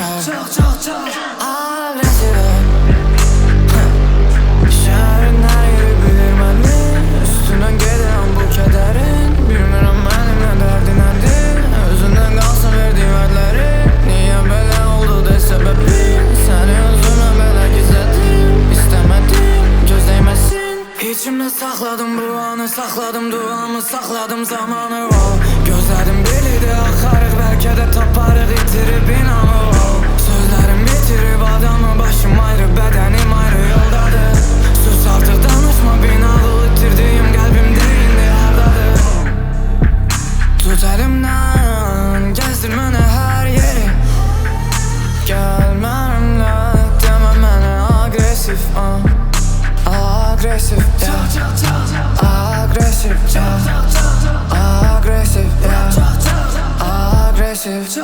Çok agresifim. Şehrin her yeri bilir beni. Üstünden gelen bu kederin. Bilmiyorum benim ne derdin nedir. Özünden kalsın verdiğim elleri. Niye böyle oldu de sebebi. Seni özüme böyle gizledim. İstemedim göz değmesin. İçimde sakladım bu anı, sakladım duamı, sakladım zamanı. Gözlerim biriydi akarık, belki de taparık itirip inanı. Sözlerim bitirip adamı, başım ayrı, bedenim ayrı yoldadır. Sus artık danışma, binalı itirdiğim kalbimde indi yerdadır. Tut elimden, gezdirmene her yeri. Gel benimle, deme bana agresif. Agresif, yeah. Agresif, yeah. Agresif, yeah. Agresif.